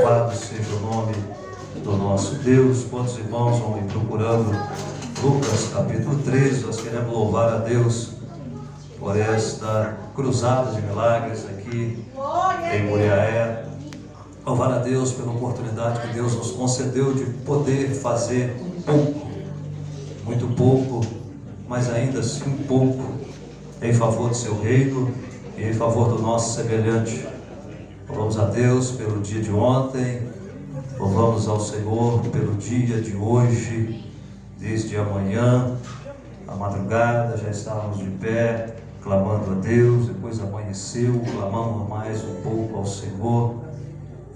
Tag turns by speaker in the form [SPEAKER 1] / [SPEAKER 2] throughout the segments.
[SPEAKER 1] Louvado seja o nome do nosso Deus. Quantos irmãos vão me procurando? Lucas capítulo 13, nós queremos louvar a Deus por esta cruzada de milagres aqui em Muriaé. Louvar a Deus pela oportunidade que Deus nos concedeu de poder fazer um pouco, muito pouco, mas ainda assim um pouco, em favor do seu reino e em favor do nosso semelhante. Louvamos a Deus pelo dia de ontem, louvamos ao Senhor pelo dia de hoje, desde amanhã, à madrugada, já estávamos de pé, clamando a Deus, depois amanheceu, clamamos mais um pouco ao Senhor,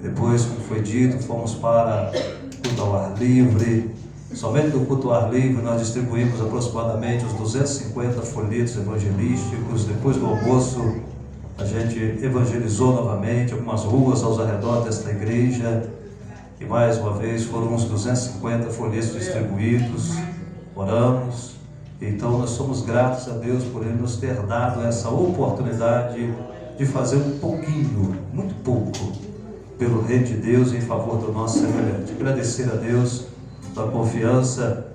[SPEAKER 1] depois, como foi dito, fomos para o culto ao ar livre. Somente no culto ao ar livre nós distribuímos aproximadamente os 250 folhetos evangelísticos. Depois do almoço, a gente evangelizou novamente algumas ruas aos arredores desta igreja, e mais uma vez foram uns 250 folhetos distribuídos. Oramos, então nós somos gratos a Deus por Ele nos ter dado essa oportunidade de fazer um pouquinho, muito pouco, pelo reino de Deus em favor do nosso semelhante. Agradecer a Deus pela confiança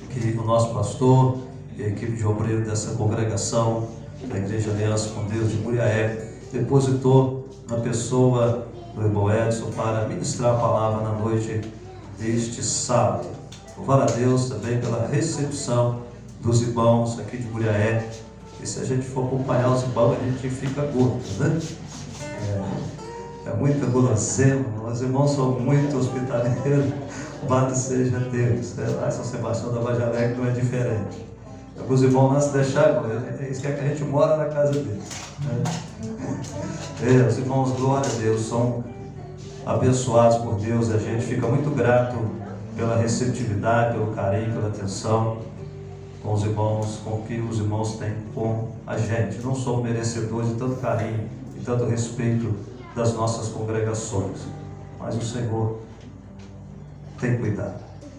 [SPEAKER 1] que o nosso pastor e a equipe de obreiro dessa congregação da Igreja Aliança com Deus de Muriaé depositou na pessoa do irmão Edson para ministrar a palavra na noite deste sábado. Louvar a Deus também pela recepção dos irmãos aqui de Muriaé. E se a gente for acompanhar os irmãos, a gente fica gordo, né? É muita guloseima, os irmãos são muito hospitaleiros, louvado seja Deus. Lá em São Sebastião da Vargem Alegre não é diferente. Alguns irmãos não se deixaram, eles querem que a gente mora na casa deles. Os irmãos, glória a Deus, são abençoados por Deus. A gente fica muito grato pela receptividade, pelo carinho, pela atenção com os irmãos, com o que os irmãos têm com a gente. Não somos merecedores de tanto carinho e tanto respeito das nossas congregações, mas o Senhor tem cuidado,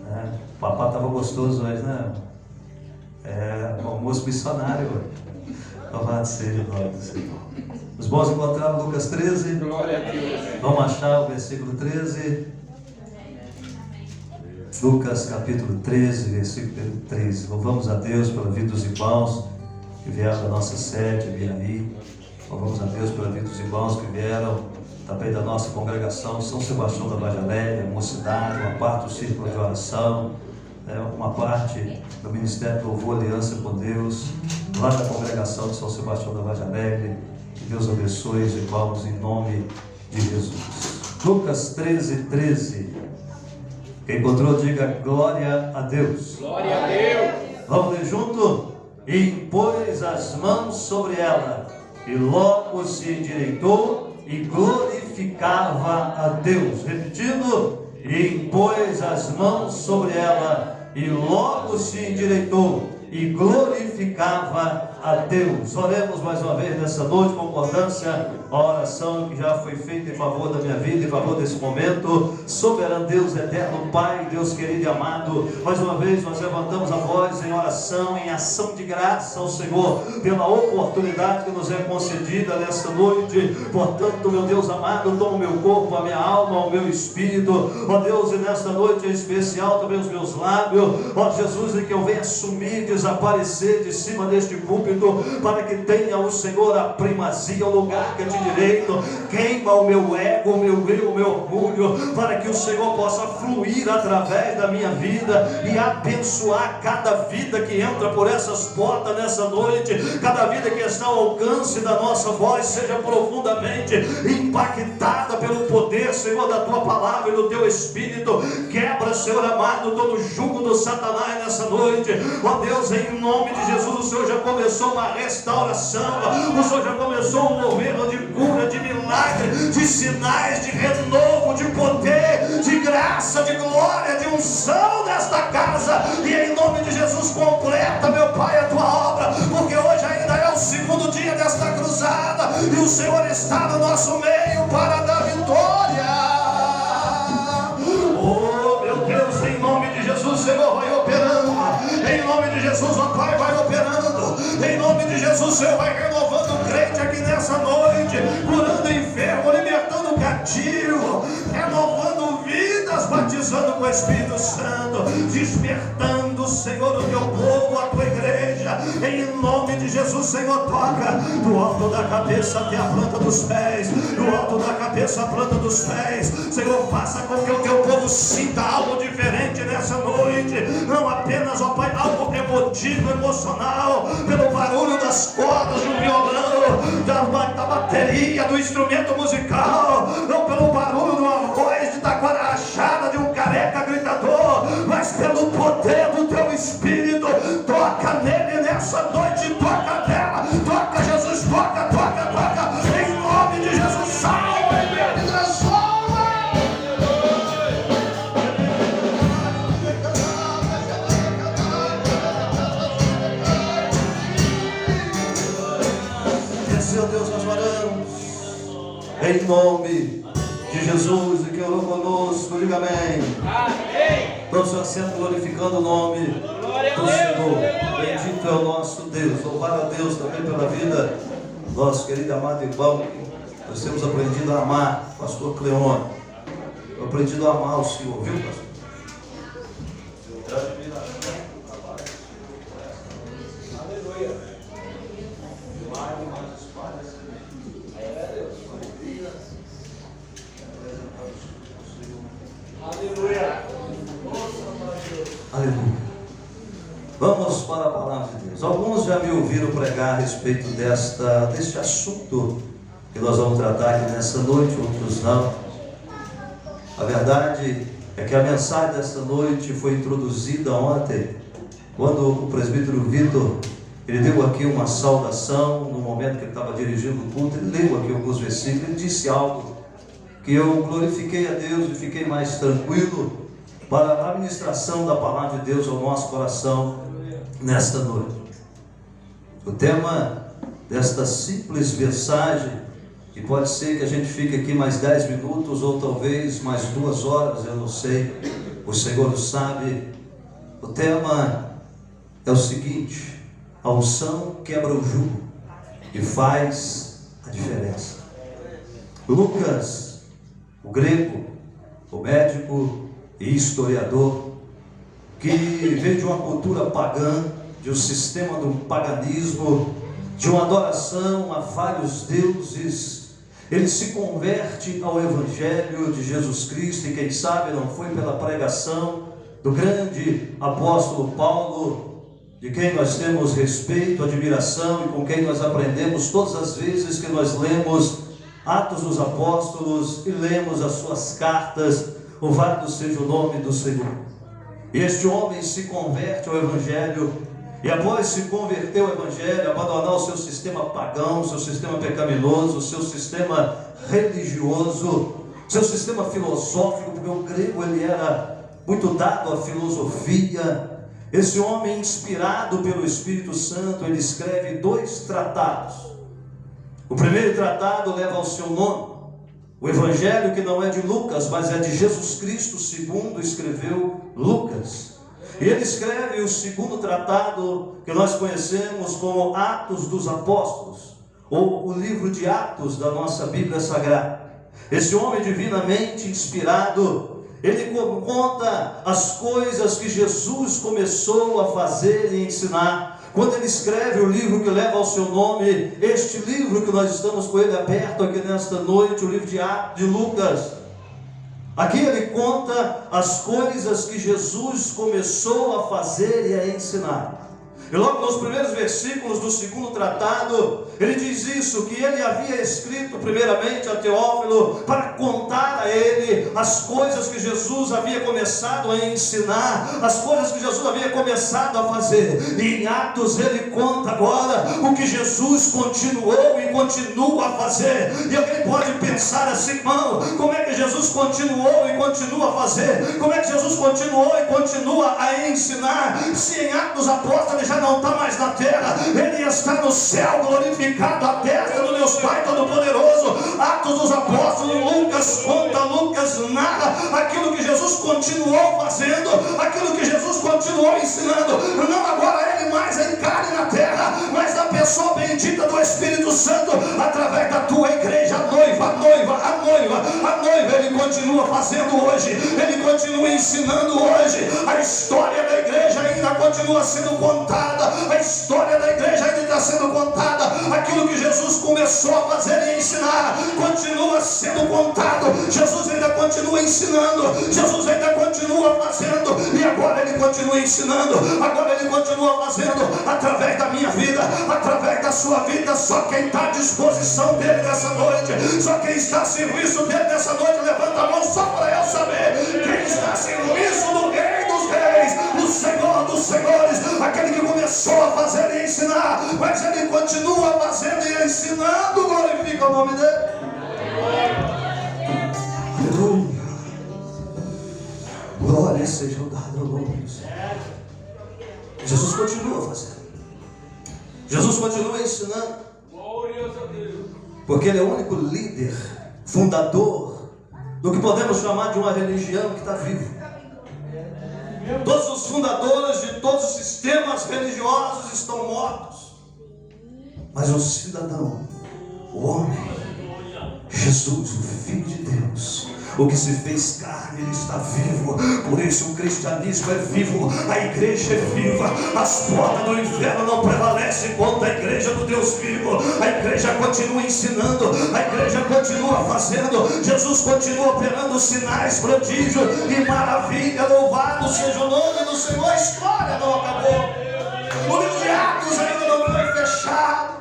[SPEAKER 1] né? O papá estava gostoso hoje, né? Almoço missionário hoje. Louvado seja o nome do Senhor. Os bons encontraram Lucas 13.
[SPEAKER 2] Glória a Deus.
[SPEAKER 1] Vamos achar o versículo 13. Lucas capítulo 13, versículo 13. Louvamos a Deus pela vida dos irmãos que vieram da nossa sede, Viraí. Louvamos a Deus pela vida dos irmãos que vieram também da nossa congregação São Sebastião da Vargem Alegre, Mocidade, uma parte do círculo de oração, uma parte do Ministério do Louvor Aliança com Deus, lá da congregação de São Sebastião da Vargem Alegre. Que Deus abençoe os irmãos em nome de Jesus. Lucas 13, 13. Quem encontrou, diga glória a Deus.
[SPEAKER 2] Glória a Deus.
[SPEAKER 1] Vamos ler junto? E impôs as mãos sobre ela, e logo se endireitou e glorificava a Deus. Repetindo, e impôs as mãos sobre ela, e logo se endireitou e glorificava a Deus. Oremos mais uma vez nessa noite, concordância, a oração que já foi feita em favor da minha vida, em favor desse momento. Soberano Deus, eterno Pai, Deus querido e amado, mais uma vez nós levantamos a voz em oração, em ação de graça ao Senhor, pela oportunidade que nos é concedida nesta noite. Portanto, meu Deus amado, toma o meu corpo, a minha alma, o meu espírito, ó Deus, e nesta noite em especial também os meus lábios, ó Jesus, e que eu venha sumir, desaparecer de cima deste púlpito, para que tenha o Senhor a primazia, o lugar que é de direito. Queima o meu ego, o meu eu, o meu orgulho, para que o Senhor possa fluir através da minha vida e abençoar cada vida que entra por essas portas nessa noite, cada vida que está ao alcance da nossa voz seja profundamente impactada pelo poder, Senhor, da Tua palavra e do Teu Espírito. Quebra, Senhor amado, todo o jugo do Satanás nessa noite, ó Deus, em nome de Jesus. O Senhor já começou uma restauração, o Senhor já começou um governo de cura, de milagre, de sinais, de renovo, de poder, de graça, de glória, de unção nesta casa, e em nome de Jesus completa, meu Pai, a Tua obra, porque hoje ainda é o segundo dia desta cruzada, e o Senhor está no nosso meio para dar vitória. Oh meu Deus, em nome de Jesus, o Senhor vai operando, em nome de Jesus, ó Pai, vai operando, em nome de Jesus, o Senhor vai renovando o crente aqui nessa noite, curando o enfermo, libertando o cativo, renovando batizando com o Espírito Santo, despertando, Senhor, o teu povo, a tua igreja, em nome de Jesus. Senhor, toca do alto da cabeça até a planta dos pés, do alto da cabeça à planta dos pés. Senhor, faça com que o teu povo sinta algo diferente nessa noite, não apenas, ó Pai, algo emotivo, emocional, pelo barulho das cordas do violão, da bateria, do instrumento musical, não pelo barulho de uma voz de taquara rachada, de um careca gritador, mas pelo poder do teu Espírito. Toca nele nessa noite, toca nela, toca Jesus, toca, em nome de Jesus. Salva e transforma. Esse é o Deus, nós oramos em nome de Jesus, e que orou conosco, diga amém. Amém. Tome seu assento glorificando o nome do Senhor. Bendito é o nosso Deus. Louvar a Deus também pela vida do nosso querido amado irmão. Nós temos aprendido a amar, pastor Cleone. Eu aprendido a amar o Senhor, viu, pastor? Aleluia. Aleluia. Aleluia. Vamos para a palavra de Deus. Alguns já me ouviram pregar a respeito deste assunto que nós vamos tratar aqui nessa noite, outros não. A verdade é que a mensagem dessa noite foi introduzida ontem, quando o presbítero Vitor, ele deu aqui uma saudação, no momento que ele estava dirigindo o culto, ele leu aqui alguns versículos, ele disse algo que eu glorifiquei a Deus e fiquei mais tranquilo para a ministração da palavra de Deus ao nosso coração nesta noite. O tema desta simples mensagem, que pode ser que a gente fique aqui mais 10 minutos ou talvez mais 2 horas, eu não sei, o Senhor sabe. O tema é o seguinte: a unção quebra o jugo e faz a diferença. Lucas, o grego, o médico e historiador, que veio de uma cultura pagã, de um sistema do paganismo, de uma adoração a vários deuses, ele se converte ao Evangelho de Jesus Cristo, e quem sabe não foi pela pregação do grande apóstolo Paulo, de quem nós temos respeito, admiração e com quem nós aprendemos todas as vezes que nós lemos Atos dos Apóstolos e lemos as suas cartas. Louvado seja o nome do Senhor. E este homem se converte ao Evangelho, e após se converter ao Evangelho, abandonar o seu sistema pagão, o seu sistema pecaminoso, o seu sistema religioso, o seu sistema filosófico, porque o grego ele era muito dado à filosofia. Esse homem, inspirado pelo Espírito Santo, ele escreve 2 tratados. O primeiro tratado leva ao seu nome. O Evangelho, que não é de Lucas, mas é de Jesus Cristo, segundo escreveu Lucas. E ele escreve o segundo tratado, que nós conhecemos como Atos dos Apóstolos, ou o livro de Atos da nossa Bíblia Sagrada. Esse homem divinamente inspirado, ele conta as coisas que Jesus começou a fazer e ensinar. Quando ele escreve o livro que leva ao seu nome, este livro que nós estamos com ele aberto aqui nesta noite, o livro de Lucas, aqui ele conta as coisas que Jesus começou a fazer e a ensinar. E logo nos primeiros versículos do segundo tratado, ele diz isso, que ele havia escrito primeiramente a Teófilo para contar a ele as coisas que Jesus havia começado a ensinar, as coisas que Jesus havia começado a fazer. E em Atos ele conta agora o que Jesus continuou e continua a fazer. E alguém pode pensar assim: irmão, como é que Jesus continuou e continua a fazer? Como é que Jesus continuou e continua a ensinar? Se em Atos dos Apóstolos ele já não está mais na terra, ele está no céu, glorificado à destra do Deus Pai Todo-Poderoso. Atos dos Apóstolos, Lucas conta, Lucas narra aquilo que Jesus Jesus continuou fazendo, aquilo que Jesus continuou ensinando, não agora ele mais encarne na terra, mas na pessoa bendita do Espírito Santo, através da tua igreja, a noiva, ele continua fazendo hoje, ele continua ensinando hoje, a história da igreja ainda continua sendo contada, a história da igreja ainda está sendo contada, aquilo que Jesus começou a fazer e ensinar, continua sendo contado, Jesus ainda continua ensinando, Jesus ainda continua fazendo, e agora ele continua ensinando, agora ele continua fazendo, através da minha vida, através da sua vida. Só quem está à disposição dele nessa noite, só quem está a serviço dele nessa noite, levanta a mão só para eu saber, quem está a serviço do Rei dos Reis, do Senhor dos Senhores, aquele que começou a fazer e ensinar, mas ele continua fazendo e ensinando, glorifica o nome dele. Aleluia. Glória seja dada ao nome do Senhor. Jesus continua fazendo, Jesus continua ensinando, porque ele é o único líder, fundador do que podemos chamar de uma religião que está vivo. Todos os fundadores de todos os sistemas religiosos estão mortos, mas o cidadão, o homem, Jesus, o Filho de Deus, o que se fez carne, ele está vivo. Por isso o cristianismo é vivo, a igreja é viva, as portas do inferno não prevalecem contra a igreja do Deus vivo. A igreja continua ensinando, a igreja continua fazendo, Jesus continua operando sinais, prodígios e maravilha. Louvado seja o nome do Senhor. A história não acabou, o livro de Atos ainda não foi fechado.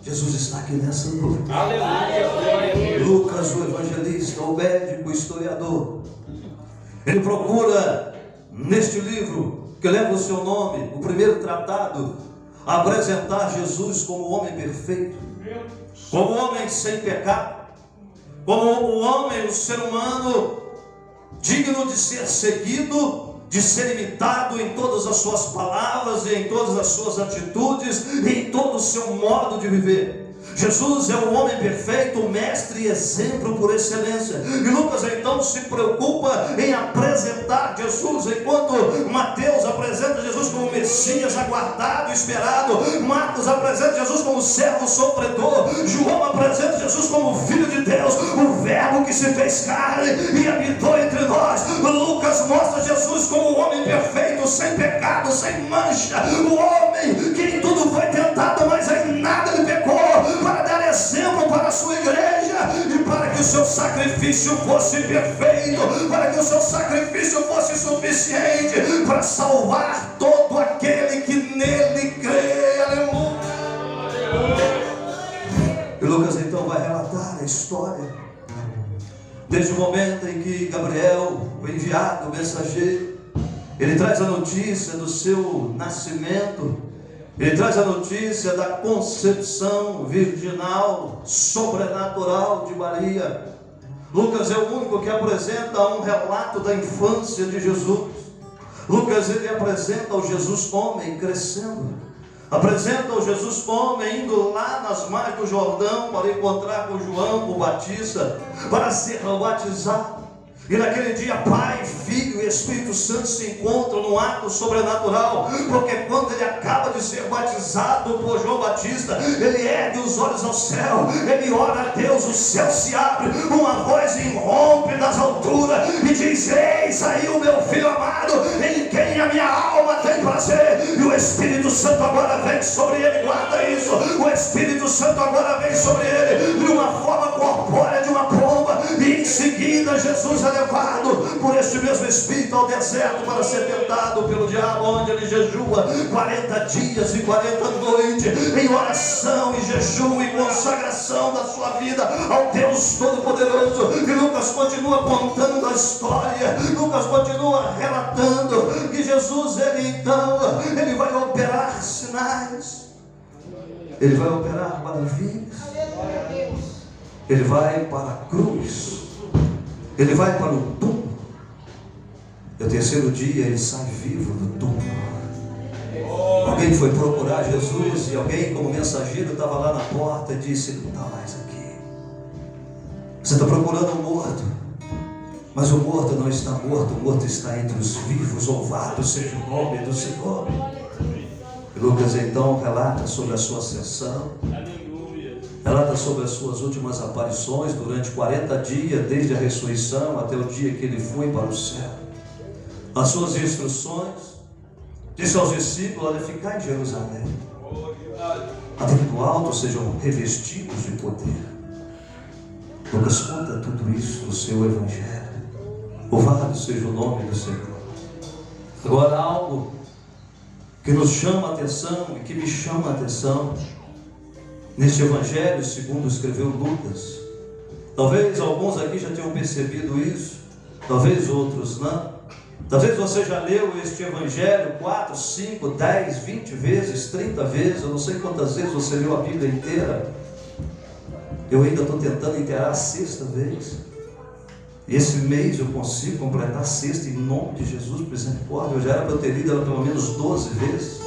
[SPEAKER 1] Jesus está aqui nessa noite. Aleluia. Lucas, o evangelista, o médico, o historiador, ele procura neste livro que leva o seu nome, o primeiro tratado, a apresentar Jesus como o homem perfeito, como o homem sem pecado, como o homem, o ser humano digno de ser seguido, de ser imitado em todas as suas palavras, e em todas as suas atitudes, e em todo o seu modo de viver. Jesus é o homem perfeito, o mestre e exemplo por excelência. E Lucas então se preocupa em apresentar Jesus, enquanto Mateus apresenta Jesus como Messias aguardado e esperado, Marcos apresenta Jesus como servo sofredor, João apresenta Jesus como Filho de Deus, o verbo que se fez carne e habitou entre nós. Lucas mostra Jesus como o homem perfeito, sem pecado, sem mancha, o homem que em tudo foi tentado, mas em nada ele pecou, para dar exemplo para a sua igreja, e para que o seu sacrifício fosse perfeito, para que o seu sacrifício fosse suficiente para salvar todo aquele que nele crê. Aleluia. E Lucas então vai relatar a história desde o momento em que Gabriel, o enviado, o mensageiro, ele traz a notícia do seu nascimento. Ele traz a notícia da concepção virginal, sobrenatural de Maria. Lucas é o único que apresenta um relato da infância de Jesus. Lucas, ele apresenta o Jesus homem crescendo, apresenta o Jesus homem indo lá nas margens do Jordão para encontrar com João o Batista, para ser batizado. E naquele dia Pai, Filho e Espírito Santo se encontram num ato sobrenatural, porque quando ele acaba de ser batizado por João Batista, ele ergue os olhos ao céu, ele ora a Deus, o céu se abre, uma voz irrompe das alturas e diz: eis aí o meu Filho amado, em quem a minha alma tem prazer. E o Espírito Santo agora vem sobre ele, guarda isso, o Espírito Santo agora vem sobre ele de uma forma corpórea de uma pomba, e em seguida Jesus é levado por este mesmo Espírito ao deserto para ser tentado pelo diabo, onde ele jejua 40 dias e 40 noites em oração e jejum e consagração da sua vida ao Deus Todo-Poderoso. E Lucas continua contando a história, Lucas continua relatando que Jesus, ele vai operar sinais, ele vai operar maravilhas, ele vai para a cruz, ele vai para o túmulo, e ao terceiro dia ele sai vivo do túmulo. Alguém foi procurar Jesus, e alguém como mensageiro estava lá na porta e disse: ele não está mais aqui. Você está procurando um morto, Mas o morto não está morto, o morto está entre os vivos. Louvado seja o nome do Senhor. Lucas então relata sobre a sua ascensão, relata sobre as suas últimas aparições durante 40 dias, desde a ressurreição até o dia que ele foi para o céu. As suas instruções, disse aos discípulos: olha, ficar em Jerusalém, até que do alto sejam revestidos de poder. Lucas conta tudo isso no seu evangelho. Louvado seja o nome do Senhor. Agora, algo que nos chama a atenção e que me chama a atenção neste evangelho segundo escreveu Lucas. Talvez alguns aqui já tenham percebido isso, talvez outros não. Talvez você já leu este evangelho 4, 5, 10, 20 vezes, 30 vezes. Eu não sei quantas vezes você leu a Bíblia inteira. Eu ainda estou tentando inteirar a 6ª vez. Esse mês eu consigo completar a 6ª em nome de Jesus, por misericórdia. Eu já era para eu ter lido ela pelo menos 12 vezes,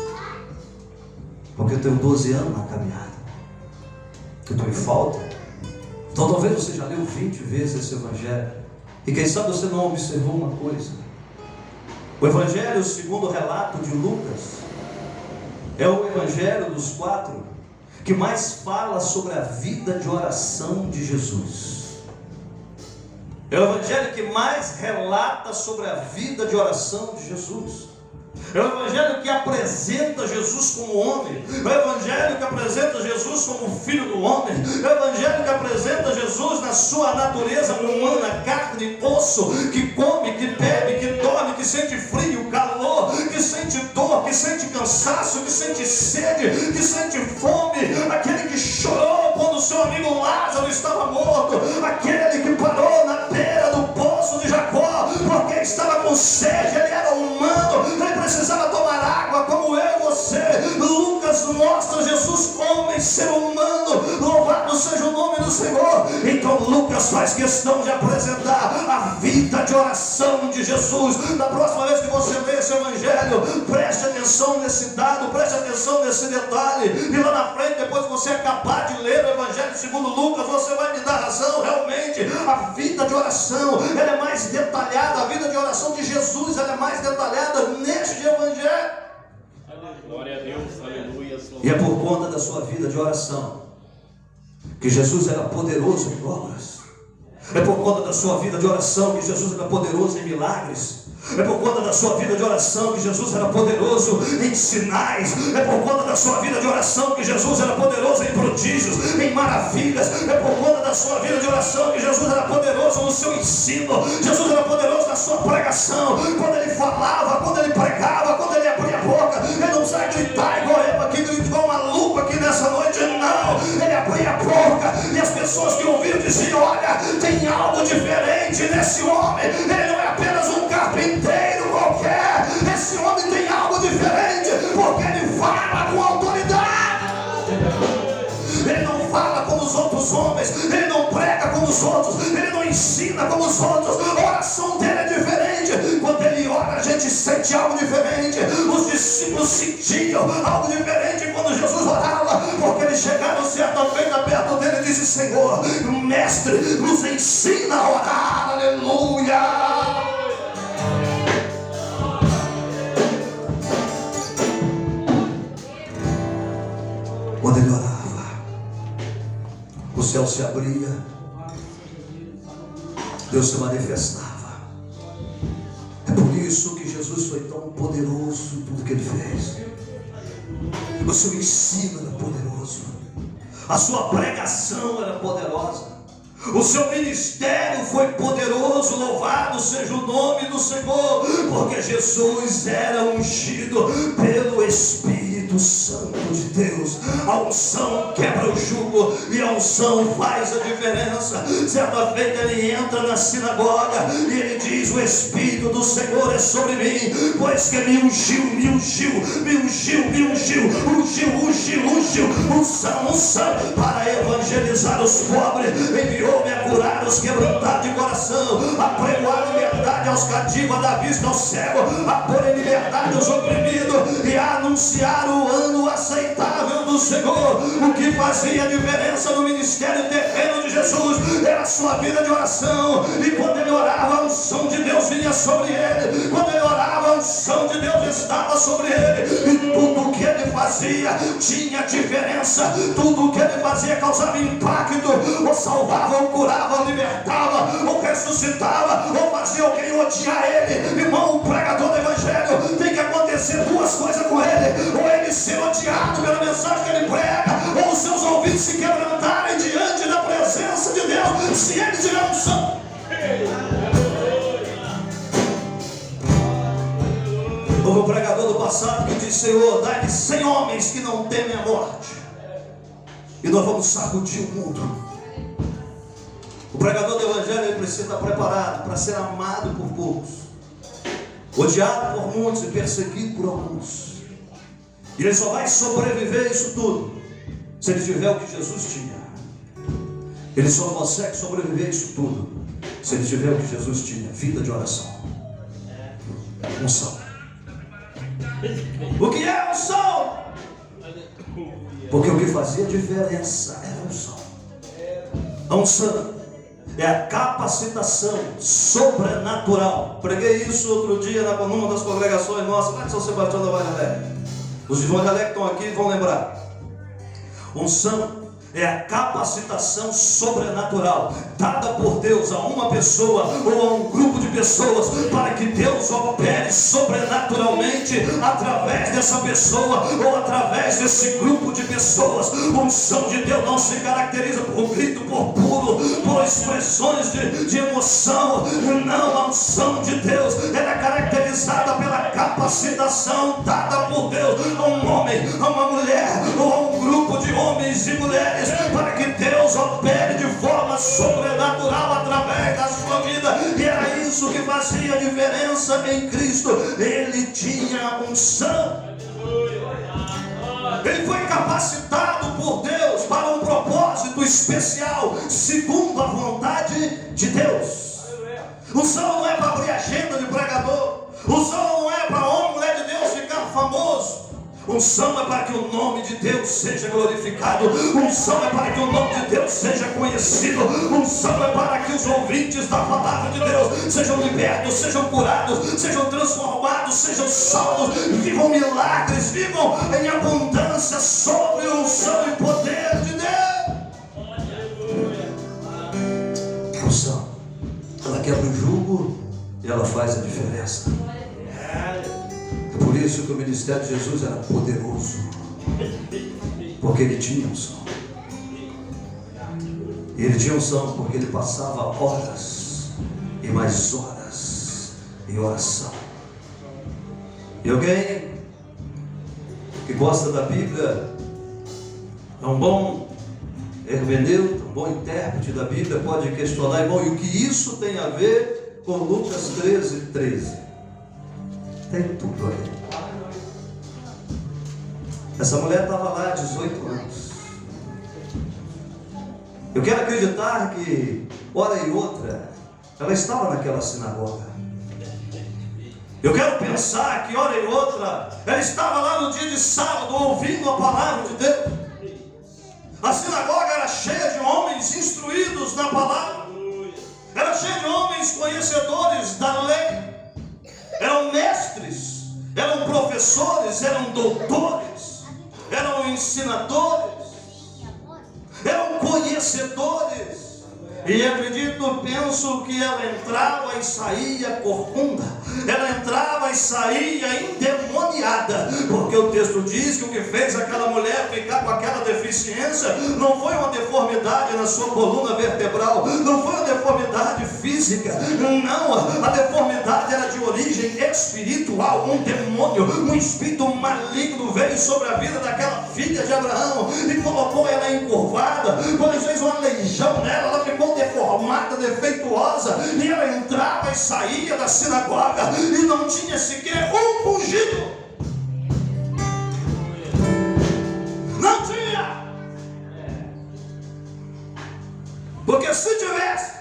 [SPEAKER 1] porque eu tenho 12 anos na caminhada, eu estou em falta. Então talvez você já leu 20 vezes esse evangelho, e quem sabe você não observou uma coisa. O evangelho segundo o relato de Lucas é o evangelho dos 4 que mais fala sobre a vida de oração de Jesus. É o evangelho que mais relata sobre a vida de oração de Jesus. É o evangelho que apresenta Jesus como homem. É o evangelho que apresenta Jesus como filho do homem. É o evangelho que apresenta Jesus na sua natureza humana, carne, osso, que come, que bebe, que dorme, que sente frio, calor, que sente dor, que sente cansaço, que sente sede, que sente fome. Aquele que chorou quando o seu amigo Lázaro estava morto. Aquele que parou na beira do poço de Jacó porque estava com sede. Ele era humano, ele precisava tomar água como eu e você. Lucas mostra Jesus homem, ser humano. Louvado seja o nome do Senhor. Então Lucas faz questão de apresentar a vida de oração de Jesus. Da próxima vez que você ler esse evangelho, preste atenção nesse dado, preste atenção nesse detalhe, e lá na frente, depois que você acabar de ler o evangelho segundo Lucas, você vai me dar razão. Realmente a vida de oração, ela é mais detalhada. A vida de oração de Jesus, ela é mais detalhada neste evangelho.
[SPEAKER 2] Glória a Deus, aleluia.
[SPEAKER 1] E é por conta da sua vida de oração que Jesus era poderoso em obras. É por conta da sua vida de oração que Jesus era poderoso em milagres. É por conta da sua vida de oração que Jesus era poderoso em sinais. É por conta da sua vida de oração que Jesus era poderoso em prodígios, em maravilhas. É por conta da sua vida de oração que Jesus era poderoso no seu ensino. Jesus era poderoso na sua pregação. Quando ele falava, quando ele pregava, quando ele abria a boca, ele não precisa gritar igual eu aqui, igual maluco aqui nessa noite, não. Ele abria a boca e as pessoas que ouviram diziam: olha, tem algo diferente nesse homem. Ele não é apenas um carpinteiro qualquer. Esse homem tem algo diferente, porque ele fala com autoridade. Ele não fala como os outros homens, ele não prega como os outros, ele não ensina como os outros. A oração dele é diferente. Quando ele ora, a gente sente algo diferente. Os discípulos sentiam algo diferente quando Jesus orava, porque eles chegaram certa feita perto dele e disse: Senhor, mestre, nos ensina a orar. Aleluia. Quando ele orava, o céu se abria, Deus se manifestava. É por isso que Jesus foi tão poderoso em tudo que ele fez. O seu ensino era poderoso, a sua pregação era poderosa, o seu ministério foi poderoso. Louvado seja o nome do Senhor, porque Jesus era ungido pelo Espírito Santo de Deus. A unção quebra o jugo e a unção faz a diferença. Certa feita ele entra na sinagoga e ele diz: o Espírito do Senhor é sobre mim, pois que me ungiu, unção para evangelizar os pobres, enviou-me a curar os quebrantados de coração, a pregoar liberdade aos cativos, a dar vista ao cego, a pôr em liberdade os oprimidos e a anunciar o ano aceitável do Senhor. O que fazia a diferença no ministério terreno de Jesus era a sua vida de oração. E quando ele orava, a unção vinha sobre ele. Quando ele orava, a unção de Deus estava sobre ele. E tudo que ele fazia tinha diferença. Tudo que ele fazia causava impacto. Ou salvava, ou curava, ou libertava, ou ressuscitava, ou fazia alguém odiar ele. Irmão, o pregador do evangelho tem que acontecer duas coisas com ele: ou ele ser odiado pela mensagem que ele prega, ou os seus ouvidos se quebrantarem diante da presença de Deus, se ele tiver unção. Houve um pregador do passado que disse: Senhor, dá-lhe 100 homens que não temem a morte, e nós vamos sacudir o mundo. O pregador do evangelho, ele precisa estar preparado para ser amado por poucos, odiado por muitos e perseguido por alguns. E ele só vai sobreviver a isso tudo se ele tiver o que Jesus tinha. Ele só consegue sobreviver a isso tudo se ele tiver o que Jesus tinha: vida de oração, unção. O que é unção? Porque o que fazia diferença era a unção. A unção é a capacitação sobrenatural. Preguei isso outro dia numa das congregações nossas lá de São Sebastião da Vale Alegre. Os de Vale Alegre que estão aqui vão lembrar. Unção é a capacitação sobrenatural dada por Deus a uma pessoa ou a um grupo de pessoas, para que Deus opere sobrenaturalmente através dessa pessoa ou através desse grupo de pessoas. A unção de Deus não se caracteriza por grito, por pulo, por expressões de emoção. Não, a unção de Deus ela é caracterizada pela capacitação dada por Deus a um homem, a uma mulher ou a um grupo de homens e mulheres, para que Deus opere de forma sobrenatural através da sua vida. E era isso que fazia a diferença em Cristo. Ele tinha unção. Ele foi capacitado por Deus para um propósito especial, segundo a vontade de Deus. Unção não é para abrir agenda de pregador. Unção não é para homem, mulher de Deus ficar famoso. Unção é para que o nome de Deus seja glorificado. Unção é para que o nome de Deus seja conhecido. Unção é para que os ouvintes da palavra de Deus sejam libertos, sejam curados, sejam transformados, sejam salvos, vivam milagres, vivam em abundância sobre a unção e poder de Deus. A unção, ela quebra o jugo e ela faz a diferença. É por isso que o ministério de Jesus era poderoso, porque ele tinha unção. E ele tinha unção porque ele passava horas e mais horas em oração. E alguém que gosta da Bíblia, é um bom hermeneuta, um bom intérprete da Bíblia, pode questionar: irmão, e o que isso tem a ver com Lucas 13:13? Tem tudo aí. Essa mulher estava lá há 18 anos. Eu quero acreditar que, hora e outra, ela estava naquela sinagoga. Eu quero pensar que, hora e outra, ela estava lá no dia de sábado, ouvindo a palavra de Deus. A sinagoga era cheia de homens instruídos na palavra. Era cheia de homens conhecedores da lei. Eram mestres, eram professores, eram doutores, eram ensinadores, eram conhecedores. E acredito, penso que ela entrava e saía corcunda, ela entrava e saía endemoniada, porque o texto diz que o que fez aquela mulher ficar com aquela deficiência não foi uma deformidade na sua coluna vertebral, não foi uma deformidade física, não, a deformidade era de origem espiritual. Um demônio, um espírito maligno veio sobre a vida daquela filha de Abraão e colocou ela encurvada. Quando fez uma legião nela, ela ficou deformada, defeituosa, e ela entrava e saía da sinagoga e não tinha sequer um ungido. Não tinha. Porque se tivesse,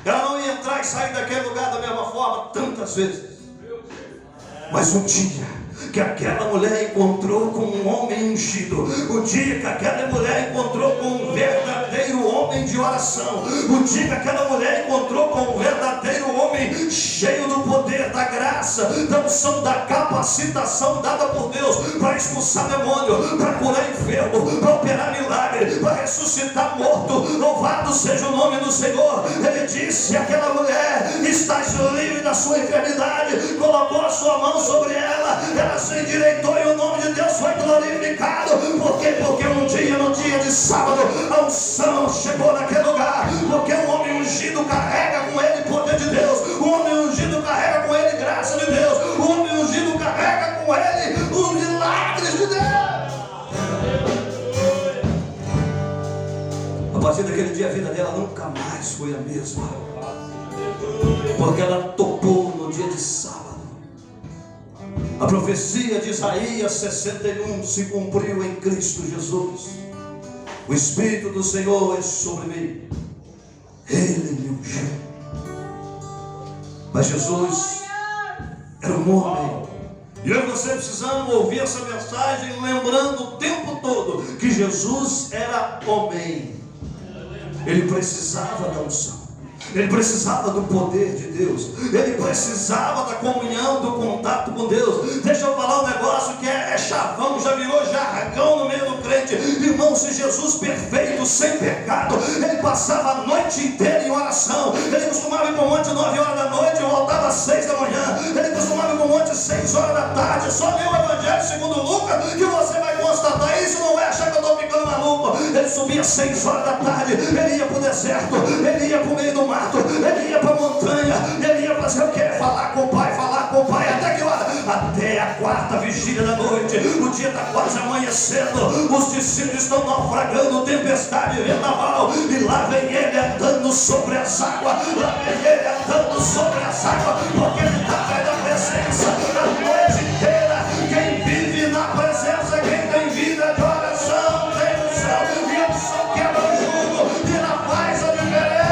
[SPEAKER 1] ela não ia entrar e sair daquele lugar da mesma forma tantas vezes. Mas um dia que aquela mulher encontrou com um homem ungido, o dia que aquela mulher encontrou com um verdadeiro homem de oração, o dia que aquela mulher encontrou com um verdadeiro cheio do poder da graça, da unção, da capacitação dada por Deus para expulsar demônio, para curar enfermo, para operar milagre, para ressuscitar morto. Louvado seja o nome do Senhor. Ele disse: aquela mulher está livre da sua enfermidade, colocou a sua mão sobre ela, ela se endireitou e o nome de Deus foi glorificado. Por quê? Porque um dia, no dia de sábado, a unção chegou naquele lugar. Porque um homem ungido carrega com ele poder de Deus, o homem ungido carrega com ele graça de Deus, o homem ungido carrega com ele os milagres de Deus. A partir daquele dia a vida dela nunca mais foi a mesma, porque ela topou no dia de sábado. A profecia de Isaías 61 se cumpriu em Cristo Jesus. O Espírito do Senhor é sobre mim, Ele me ungiu. Mas Jesus era um homem, e eu e você precisamos ouvir essa mensagem lembrando o tempo todo que Jesus era homem. Ele precisava da unção, ele precisava do poder de Deus, ele precisava da comunhão, do contato com Deus. Deixa eu falar um negócio que é chavão, já virou jargão no meio do crente. Irmão, se Jesus perfeito, sem pecado, ele passava a noite inteira em oração. Ele costumava ir para o monte 9 horas da noite e voltava às 6 da manhã. Ele costumava ir para o monte 6 horas da tarde. Só lê o Evangelho segundo Lucas que você vai constatar isso. Não vai achar que eu estou ficando maluco. Ele subia às 6 horas da tarde, ele ia para o deserto, ele ia para o meio do mato, ele ia para a montanha, ele ia fazer o quê? Falar com o Pai, até que hora? Até a quarta vigília da noite. O dia está quase amanhecendo, os discípulos estão naufragando, tempestade, vendaval, e lá vem ele andando sobre as águas, porque ele está perto da presença a noite inteira. Quem vive na presença, quem tem vida de oração, tem o céu, e a unção quebra o jugo, e na paz a diferença.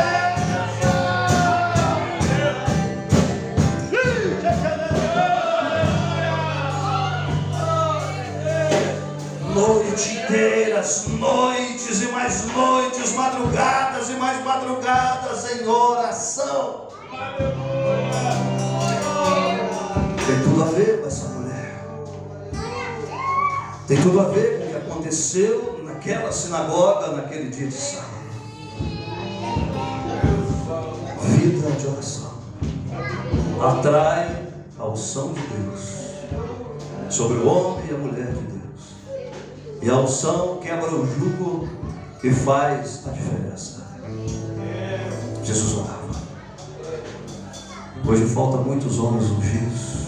[SPEAKER 1] Noite inteiras, noites e mais noites, madrugadas e mais madrugadas em oração. Tem tudo a ver com essa mulher, tem tudo a ver com o que aconteceu naquela sinagoga naquele dia de sábado. Vida de oração atrai a unção de Deus sobre o homem e a mulher de Deus. E a unção quebra o jugo e faz a diferença. Jesus orava. Hoje faltam muitos homens ungidos.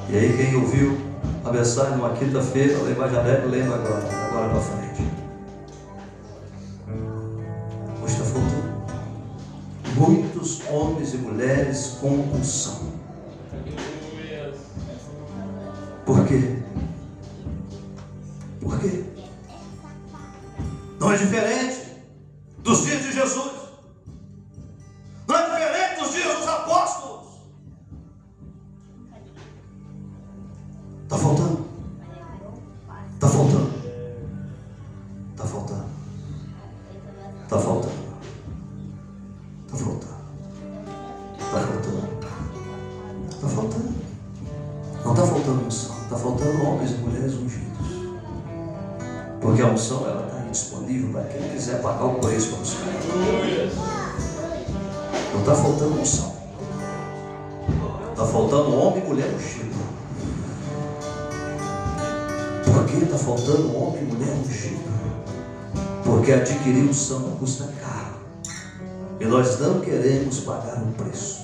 [SPEAKER 1] E aí quem ouviu a mensagem numa quinta-feira, lembra agora para frente. Hoje está faltando muitos homens e mulheres com unção. Por quê? Por quê? Não é diferente dos dias de Jesus. Não é diferente dos dias dos apóstolos. Está faltando. Está faltando. Está faltando. Está faltando. Está faltando. Está faltando. Está faltando. Não está faltando unção. Está faltando homens e mulheres ungidos. Porque a unção ela está disponível para quem quiser pagar o preço para buscar. Não está faltando unção. Está faltando homem e mulher ungido. Por que está faltando homem e mulher ungido? Porque adquirir unção custa caro. E nós não queremos pagar um preço.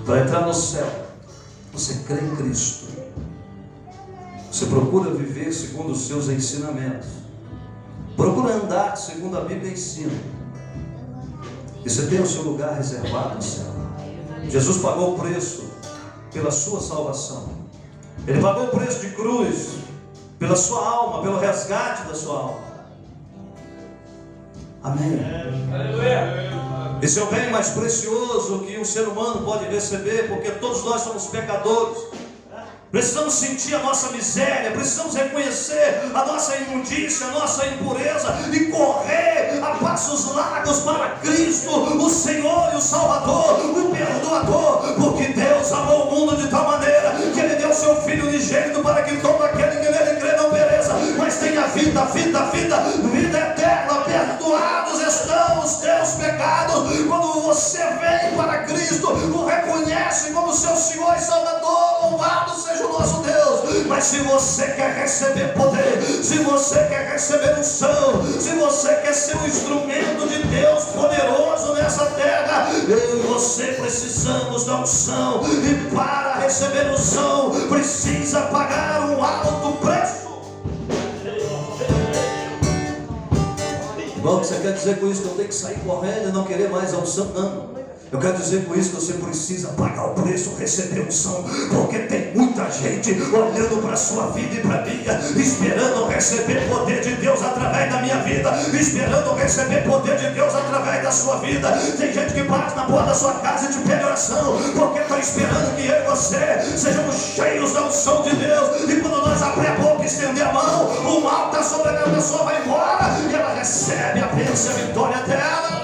[SPEAKER 1] Para entrar no céu, você crê em Cristo. Você procura viver segundo os seus ensinamentos. Procura andar segundo a Bíblia ensina. E você tem o seu lugar reservado no céu. Jesus pagou o preço pela sua salvação. Ele pagou o preço de cruz pela sua alma, pelo resgate da sua alma. Amém. Esse é o bem mais precioso que um ser humano pode receber, porque todos nós somos pecadores. Precisamos sentir a nossa miséria, precisamos reconhecer a nossa imundícia, a nossa impureza e correr a passos largos pecados para Cristo, o Senhor e o Salvador, o perdoador, porque Deus amou o mundo de tal maneira que Ele deu seu Filho unigênito para que todo aquele que nele crê não pereça, mas tenha vida eterna. Perdoados estão os teus pecados. Quando você vem para Cristo, o reconhece como seu Senhor e Salvador, louvado seja o nosso Deus. Mas se você quer receber poder, se você quer receber unção, se você quer ser um instrumento de Deus poderoso nessa terra, eu e você precisamos da unção, e para receber unção precisa pagar um alto preço. Irmão, você quer dizer com isso que eu tenho que sair correndo e não querer mais a unção? Não. Eu quero dizer com isso que você precisa pagar o preço, receber unção, porque tem muita gente olhando para a sua vida e para a minha, esperando receber poder de Deus através da minha vida, esperando receber poder de Deus através da sua vida. Tem gente que bate na porta da sua casa e te pede oração, porque está esperando que eu e você sejamos cheios da unção de Deus, e quando nós abrir a boca e estender a mão, o mal está sobre a pessoa, vai embora, e ela recebe a bênção e a vitória dela.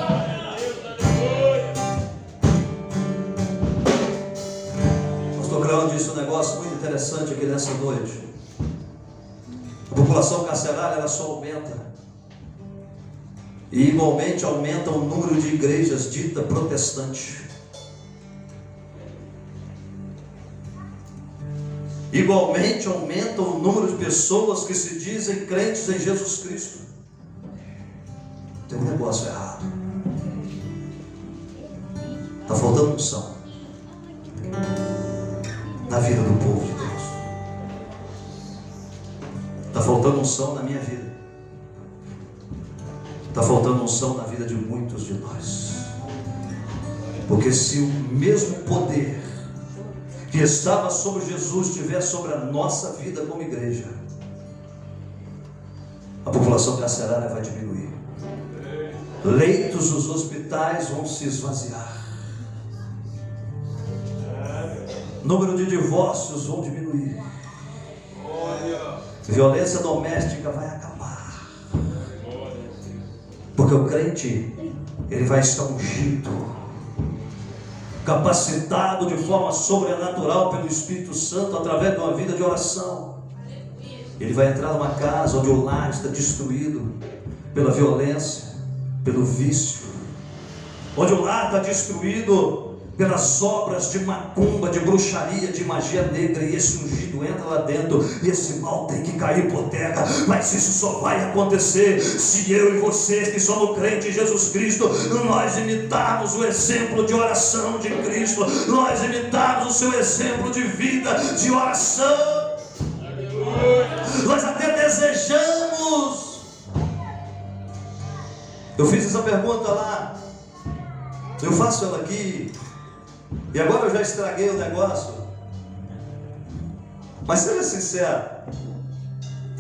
[SPEAKER 1] Disse um negócio muito interessante aqui nessa noite. A população carcerária ela só aumenta, e igualmente aumenta o número de igrejas ditas protestantes. Igualmente aumenta o número de pessoas que se dizem crentes em Jesus Cristo. Tem um negócio errado. Está faltando unção na vida do povo de Deus. Está faltando unção na minha vida. Está faltando unção na vida de muitos de nós. Porque se o mesmo poder que estava sobre Jesus estiver sobre a nossa vida como igreja, a população carcerária vai diminuir. Leitos dos hospitais vão se esvaziar. Número de divórcios vão diminuir. Violência doméstica vai acabar. Porque o crente, ele vai estar ungido, capacitado de forma sobrenatural pelo Espírito Santo através de uma vida de oração. Ele vai entrar numa casa onde o lar está destruído pela violência, pelo vício, onde o lar está destruído pelas obras de macumba, de bruxaria, de magia negra, e esse ungido entra lá dentro, e esse mal tem que cair por terra. Mas isso só vai acontecer se eu e você, que somos crentes em Jesus Cristo, nós imitarmos o exemplo de oração de Cristo, nós imitarmos o seu exemplo de vida, de oração. Nós até desejamos. Eu fiz essa pergunta lá, eu faço ela aqui, e agora eu já estraguei o negócio. Mas seja sincero,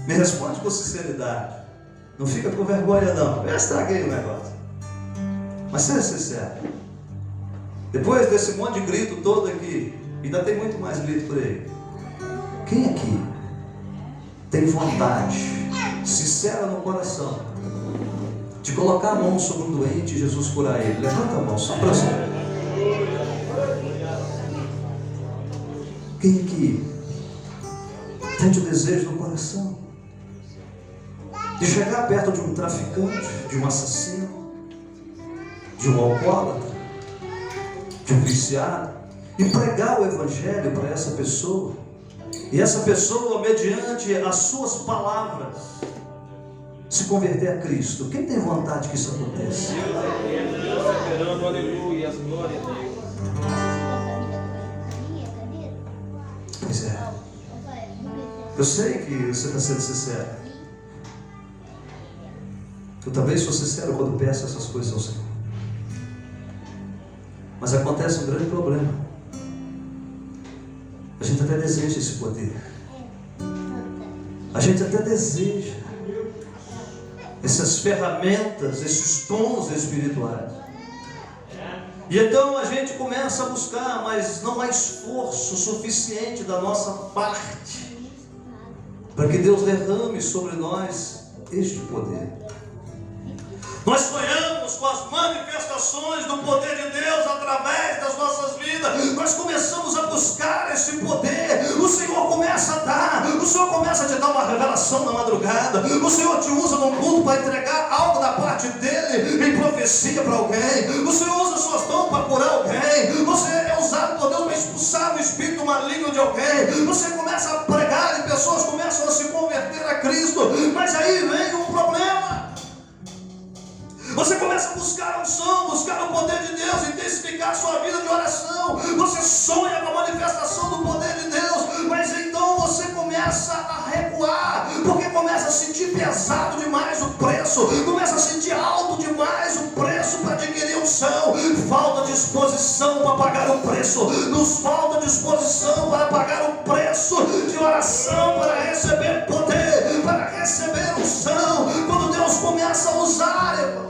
[SPEAKER 1] me responde com sinceridade, não fica com vergonha não. Eu já estraguei o negócio, mas seja sincero. Depois desse monte de grito todo aqui, ainda tem muito mais grito por aí, quem aqui tem vontade sincera no coração de colocar a mão sobre um doente e Jesus curar ele? Levanta a mão, só para você. Quem aqui tem o desejo no coração de chegar perto de um traficante, de um assassino, de um alcoólatra, de um viciado, e pregar o evangelho para essa pessoa, e essa pessoa, mediante as suas palavras, se converter a Cristo? Quem tem vontade que isso aconteça?
[SPEAKER 2] Deus esperando, aleluia, glória a Deus.
[SPEAKER 1] Pois é. Eu sei que você está sendo sincero. Eu também sou sincero quando peço essas coisas ao Senhor. Mas acontece um grande problema. A gente até deseja esse poder. A gente até deseja essas ferramentas, esses dons espirituais. E então a gente começa a buscar, mas não há esforço suficiente da nossa parte para que Deus derrame sobre nós este poder. Nós sonhamos com as mãos manifestações do poder de Deus através das nossas vidas, nós começamos a buscar esse poder. O Senhor começa a dar, o Senhor começa a te dar uma revelação na madrugada, o Senhor te usa num culto para entregar algo da parte dele em profecia para alguém, o Senhor usa suas mãos para curar alguém, você é usado por Deus para expulsar o espírito maligno de alguém, você começa a pregar e pessoas começam a se converter a Cristo. Mas aí vem um problema. Você começa a buscar a unção, buscar o poder de Deus, intensificar a sua vida de oração. Você sonha com a manifestação do poder de Deus, mas então você começa a recuar, porque começa a sentir pesado demais o preço, começa a sentir alto demais o preço para adquirir unção. Falta disposição para pagar o preço, nos falta disposição para pagar o preço de oração, para receber poder, para receber unção. Quando Deus começa a usar, irmão,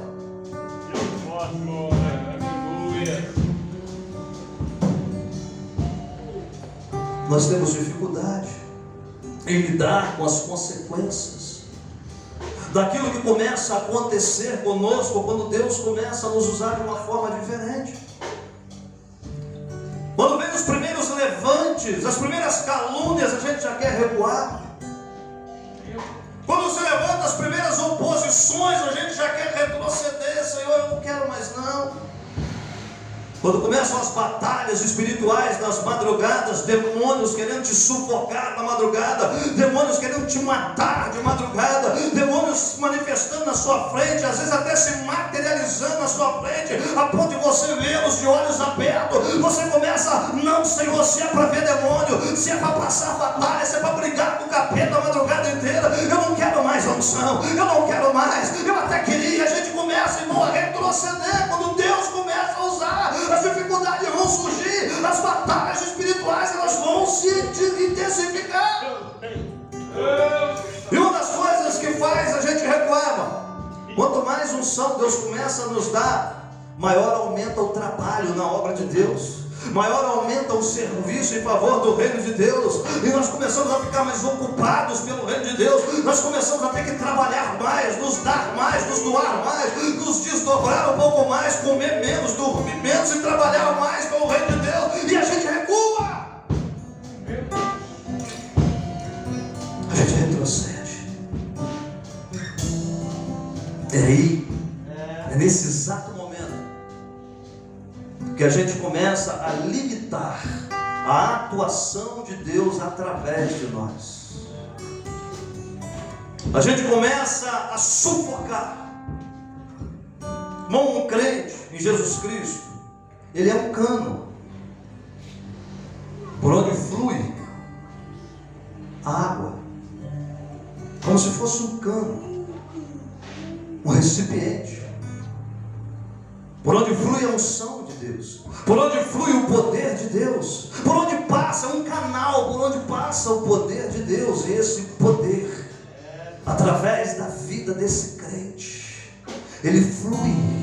[SPEAKER 1] nós temos dificuldade em lidar com as consequências daquilo que começa a acontecer conosco quando Deus começa a nos usar de uma forma diferente. Quando vem os primeiros levantes, as primeiras calúnias, a gente já quer recuar. Quando se levanta as primeiras oposições, a gente já quer retroceder. Senhor, eu não quero mais não. Quando começam as batalhas espirituais nas madrugadas, demônios querendo te sufocar na madrugada, demônios querendo te matar de madrugada, demônios se manifestando na sua frente, às vezes até se materializando na sua frente, a ponto de você vê-los de olhos abertos. Você começa, não, Senhor, se é para ver demônio, se é para passar batalha, se é para brigar com o capeta a madrugada inteira, eu não quero mais a unção, eu não quero mais, eu até queria. A gente começa, irmão, a retroceder quando Deus começa a usar. As dificuldades vão surgir, as batalhas espirituais elas vão se intensificar. E uma das coisas que faz a gente recuar, quanto mais unção Deus começa a nos dar, maior aumenta o trabalho na obra de Deus, maior aumenta o serviço em favor do reino de Deus, e nós começamos a ficar mais ocupados pelo reino de Deus, nós começamos a ter que trabalhar mais, nos dar mais, nos doar mais, nos desdobrar um pouco mais, comer menos, dormir menos e trabalhar mais pelo reino de Deus, e a gente recua, a gente retrocede. E aí, é nesse exato momento que a gente começa a limitar a atuação de Deus através de nós. A gente começa a sufocar. Irmão, um crente em Jesus Cristo, ele é um cano por onde flui a água, como se fosse um cano, um recipiente, por onde flui a unção de Deus, por onde flui o poder de Deus, por onde passa um canal, por onde passa o poder de Deus. E esse poder, através da vida desse crente, ele flui.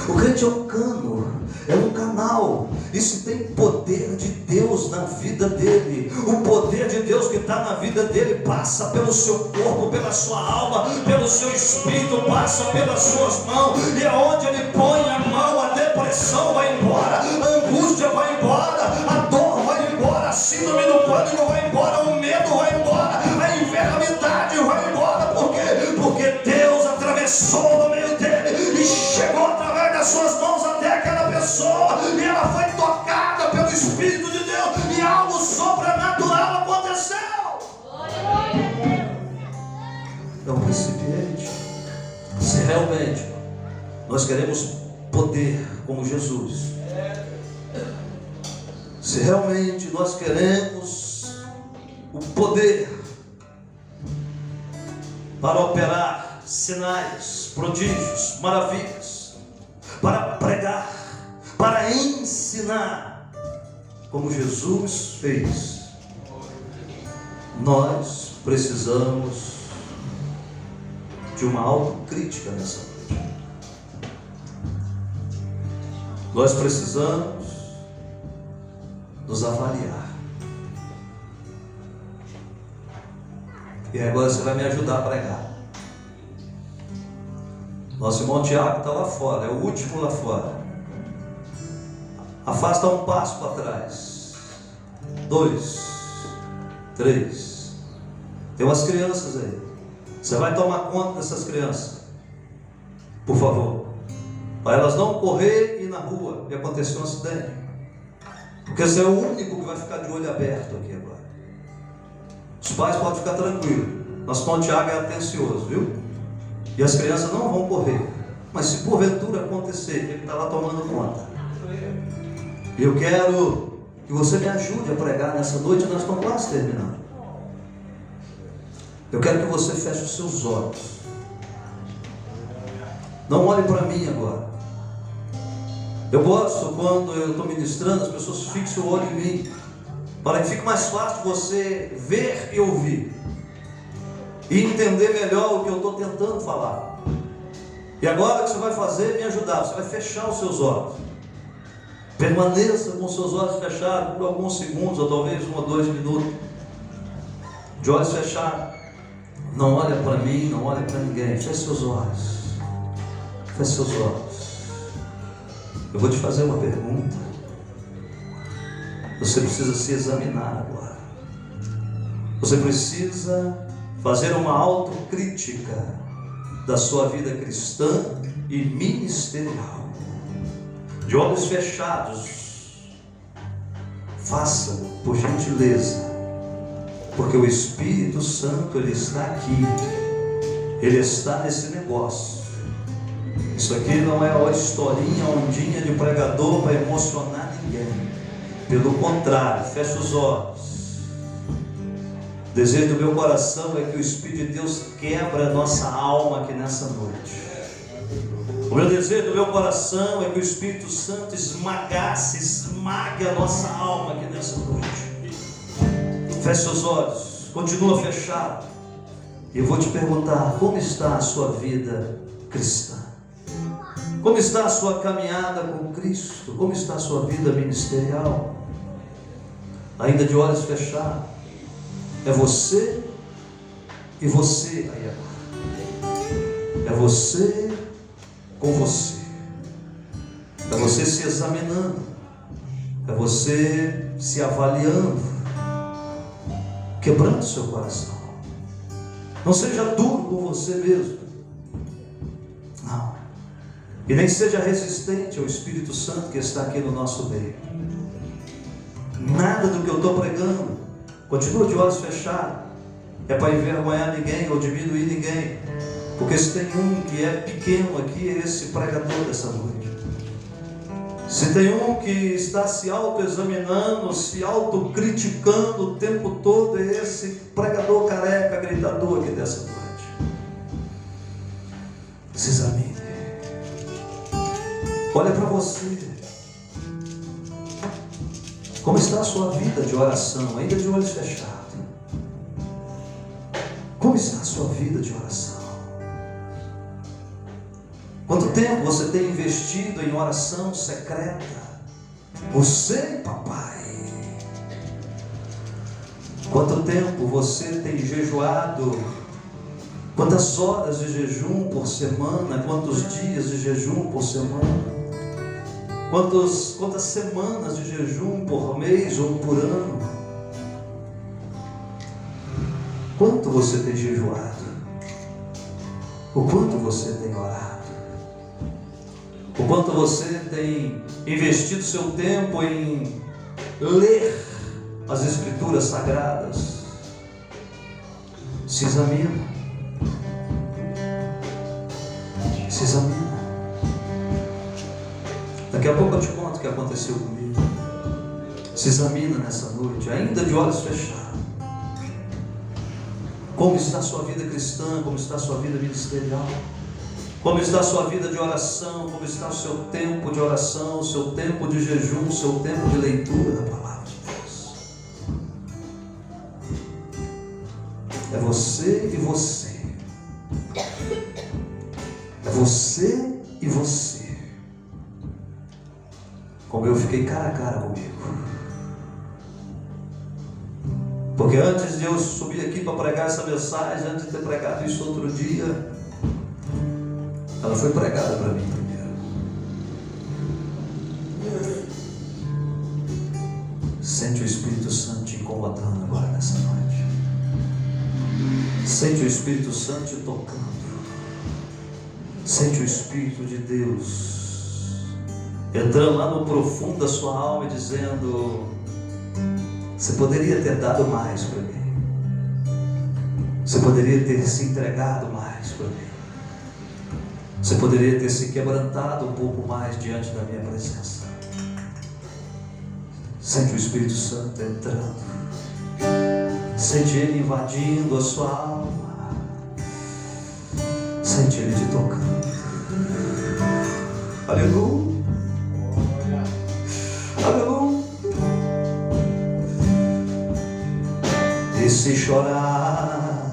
[SPEAKER 1] O crente é um cano, é um canal, e se tem poder de Deus na vida dele, o poder de Deus que está na vida dele passa pelo seu corpo, pela sua alma, pelo seu espírito, passa pelas suas mãos, e aonde ele põe a mão, a depressão vai embora, a angústia vai embora, a dor vai embora, a síndrome do pânico vai embora, o medo vai embora, a enfermidade vai embora. Por quê? Porque Deus atravessou no meio dele e chegou através das suas mãos até aquela pessoa, e ela foi tocada pelo Espírito de Deus, e algo sobrenatural aconteceu. É um recipiente. Se realmente nós queremos poder como Jesus, se realmente nós queremos o poder para operar sinais, prodígios, maravilhas, para pregar, para ensinar, como Jesus fez, nós precisamos de uma autocrítica nessa noite. Nós precisamos nos avaliar. E agora você vai me ajudar a pregar. Nosso irmão Tiago está lá fora, é o último lá fora. Afasta um passo para trás. 2, 3. Tem umas crianças aí. Você vai tomar conta dessas crianças, por favor, para elas não correr e ir na rua e acontecer um acidente, porque você é o único que vai ficar de olho aberto aqui agora. Os pais podem ficar tranquilos. Nosso irmão Tiago é atencioso, viu? E as crianças não vão correr. Mas se porventura acontecer, ele está lá tomando conta. E eu quero que você me ajude a pregar nessa noite. Nós estamos quase terminando. Eu quero que você feche os seus olhos. Não olhe para mim agora. Eu gosto, quando eu estou ministrando, as pessoas fixem o olho em mim, para que fique mais fácil você ver e ouvir, e entender melhor o que eu estou tentando falar. E agora o que você vai fazer é me ajudar. Você vai fechar os seus olhos. Permaneça com os seus olhos fechados por alguns segundos, ou talvez 1 ou 2 minutos. De olhos fechados. Não olha para mim, não olha para ninguém. Feche seus olhos. Feche seus olhos. Eu vou te fazer uma pergunta. Você precisa se examinar agora. Você precisa fazer uma autocrítica da sua vida cristã e ministerial. De olhos fechados. Faça, por gentileza. Porque o Espírito Santo, Ele está aqui. Ele está nesse negócio. Isso aqui não é uma historinha, ondinha de pregador para emocionar ninguém. Pelo contrário, feche os olhos. O desejo do meu coração é que o Espírito de Deus quebra a nossa alma aqui nessa noite. O meu desejo do meu coração é que o Espírito Santo esmague a nossa alma aqui nessa noite. Feche seus olhos, continua fechado. E eu vou te perguntar: como está a sua vida cristã? Como está a sua caminhada com Cristo? Como está a sua vida ministerial? Ainda de olhos fechados. É você e você aí agora. É você com você. É você se examinando. É você se avaliando. Quebrando seu coração. Não seja duro com você mesmo. Não. E nem seja resistente ao Espírito Santo que está aqui no nosso meio. Nada do que eu estou pregando, continua de olhos fechados, é para envergonhar ninguém ou diminuir ninguém. Porque se tem um que é pequeno aqui, é esse pregador dessa noite. Se tem um que está se autoexaminando, se autocriticando o tempo todo, é esse pregador careca, gritador aqui dessa noite. Se examine. Olha para você. Como está a sua vida de oração, ainda de olhos fechados? Como está a sua vida de oração? Quanto tempo você tem investido em oração secreta? Você e papai. Quanto tempo você tem jejuado? Quantas horas de jejum por semana? Quantos dias de jejum por semana? Quantas semanas de jejum por mês ou por ano? Quanto você tem jejuado? O quanto você tem orado? O quanto você tem investido seu tempo em ler as Escrituras Sagradas? Se examina. Se examina. Daqui a pouco eu te conto o que aconteceu comigo. Se examina nessa noite, ainda de olhos fechados. Como está a sua vida cristã? Como está a sua vida ministerial? Como está a sua vida de oração? Como está o seu tempo de oração? O seu tempo de jejum? O seu tempo de leitura da palavra de Deus? É você e você. É você e você. Como eu fiquei cara a cara comigo. Porque antes de eu subir aqui para pregar essa mensagem, antes de ter pregado isso outro dia, Ela foi pregada para mim primeiro. Sente o Espírito Santo te incomodando agora nessa noite. Sente o Espírito Santo te tocando. Sente o Espírito de Deus entrando lá no profundo da sua alma e dizendo: você poderia ter dado mais para mim. Você poderia ter se entregado mais para mim. Você poderia ter se quebrantado um pouco mais diante da minha presença. Sente o Espírito Santo entrando. Sente Ele invadindo a sua alma. Sente Ele te tocando. Aleluia. Aleluia. E se chorar,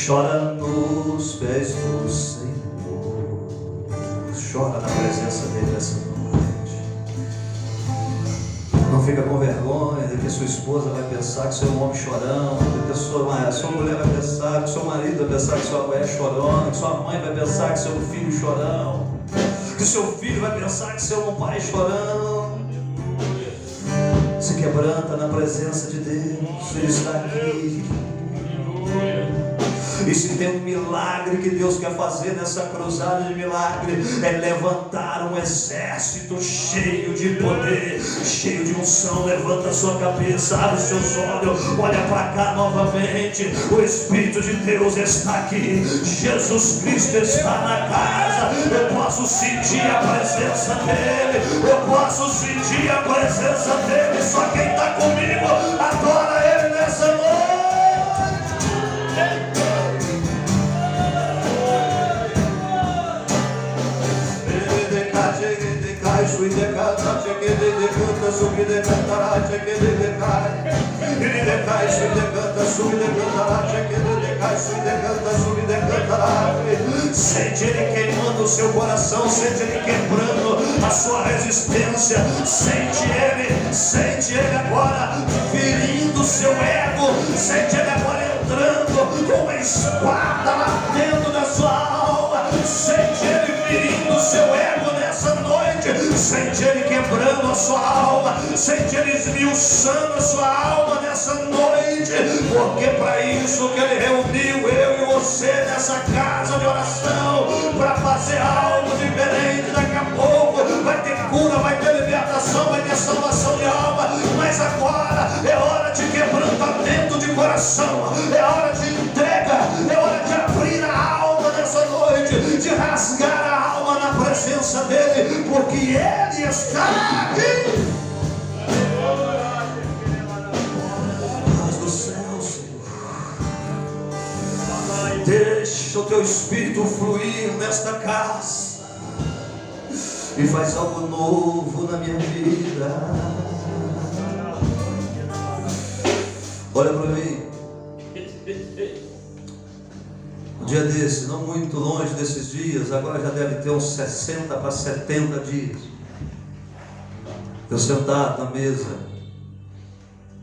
[SPEAKER 1] chora nos pés do Senhor. Chora na presença dele essa noite. Não fica com vergonha de que sua esposa vai pensar que você é um homem chorão, de que sua mulher vai pensar, que seu marido vai pensar que sua mulher é chorona, que sua mãe vai pensar que você é um filho chorão, que seu filho vai pensar que você é um pai chorão. Se quebranta na presença de Deus. Ele está aqui. E se tem um milagre que Deus quer fazer nessa cruzada de milagre, é levantar um exército cheio de poder, cheio de unção. Levanta a sua cabeça, abre os seus olhos, olha para cá novamente. O Espírito de Deus está aqui. Jesus Cristo está na casa. Eu posso sentir a presença dele. Eu posso sentir a presença dele. Só quem está comigo adora ele nessa noite. Ele decanta, sube decantará, ele decai, sube decanta, sube decantará, sube decantará. Sente ele queimando o seu coração, sente ele quebrando a sua resistência, sente ele agora ferindo o seu ego, sente ele agora entrando com uma espada lá dentro da sua alma, sente ele ferindo o seu ego nessa noite, sente ele quebrando a sua alma, sente ele esmiuçando a sua alma nessa noite, porque para isso que ele reuniu eu e você nessa casa de oração, para fazer algo diferente. Daqui a pouco vai ter cura, vai ter libertação, vai ter salvação de alma, mas agora é hora de quebrantamento de coração, é hora de entrega, é hora de abrir a alma nessa noite, de rasgar a alma na presença dele, porque ele está aqui. Paz do céu, Senhor. Deixa o teu Espírito fluir nesta casa e faz algo novo na minha vida. Olha para mim. Um dia desse, não muito longe desses dias, agora já deve ter uns 60 para 70 dias, eu sentado na mesa.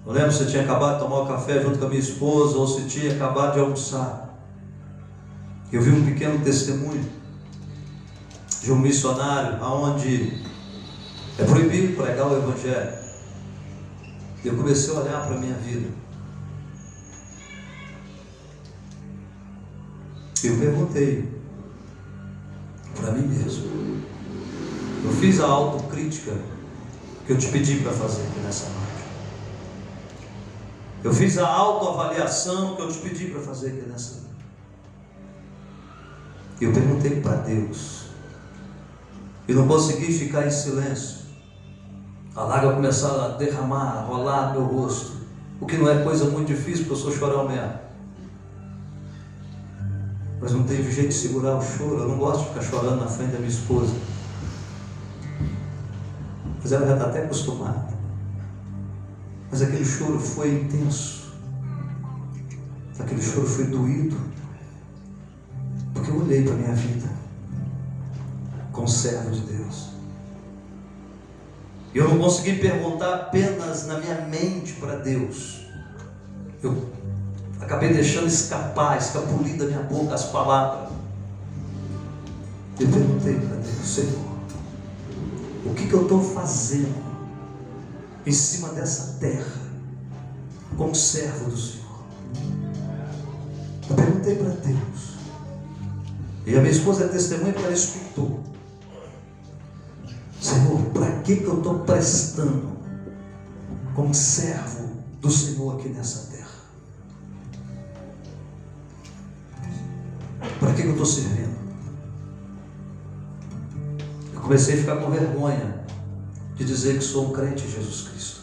[SPEAKER 1] Eu lembro se eu tinha acabado de tomar um café junto com a minha esposa, ou se tinha acabado de almoçar. Eu vi um pequeno testemunho de um missionário onde é proibido pregar o Evangelho. E eu comecei a olhar para a minha vida. E eu perguntei para mim mesmo. Eu fiz a autocrítica que eu te pedi para fazer aqui nessa noite. Eu fiz a autoavaliação que eu te pedi para fazer aqui nessa noite. E eu perguntei para Deus. E não consegui ficar em silêncio. A lágrima começou a derramar, a rolar no meu rosto. O que não é coisa muito difícil, porque eu sou chorão mesmo. Mas não teve jeito de segurar o choro. Eu não gosto de ficar chorando na frente da minha esposa. Mas ela já está até acostumada. Mas aquele choro foi intenso. Aquele choro foi doído. Porque eu olhei para a minha vida como servo de Deus. E eu não consegui perguntar apenas na minha mente para Deus. Eu acabei deixando escapar, escapulir da minha boca as palavras. Eu perguntei para Deus: Senhor, o que eu estou fazendo em cima dessa terra como servo do Senhor? Eu perguntei para Deus, e a minha esposa é testemunha porque ela escutou: Senhor, para que eu estou prestando como servo do Senhor aqui nessa terra? Para que eu estou servindo? Eu comecei a ficar com vergonha de dizer que sou um crente em Jesus Cristo.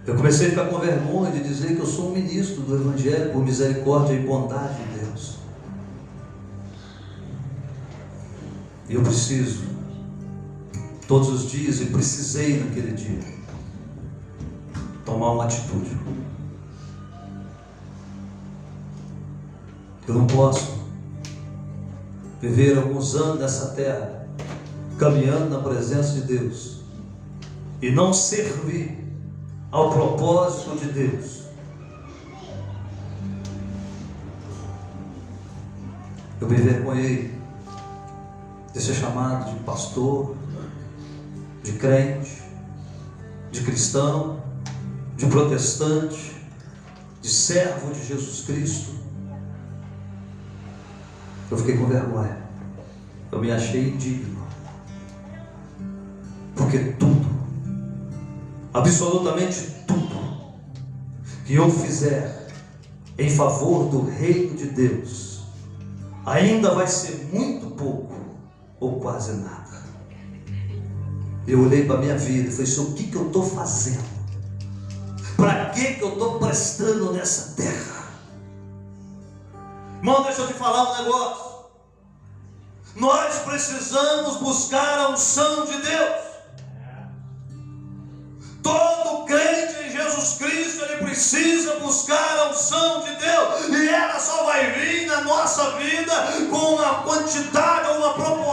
[SPEAKER 1] Eu comecei a ficar com vergonha de dizer que eu sou um ministro do Evangelho por misericórdia e bondade de Deus. E eu preciso, todos os dias, e precisei naquele dia, tomar uma atitude. Eu não posso viver alguns anos nessa terra, caminhando na presença de Deus, e não servir ao propósito de Deus. Eu me envergonhei de ser chamado de pastor, de crente, de cristão, de protestante, de servo de Jesus Cristo. Eu fiquei com vergonha. Eu me achei indigno. Porque tudo, absolutamente tudo que eu fizer em favor do reino de Deus, ainda vai ser muito pouco ou quase nada. Eu olhei para a minha vida e falei: Senhor, o que eu estou fazendo? Para que eu estou prestando nessa terra? Irmão, deixa eu te falar um negócio. Nós precisamos buscar a unção de Deus. Todo crente em Jesus Cristo, ele precisa buscar a unção de Deus. E ela só vai vir na nossa vida com uma quantidade ou uma proporção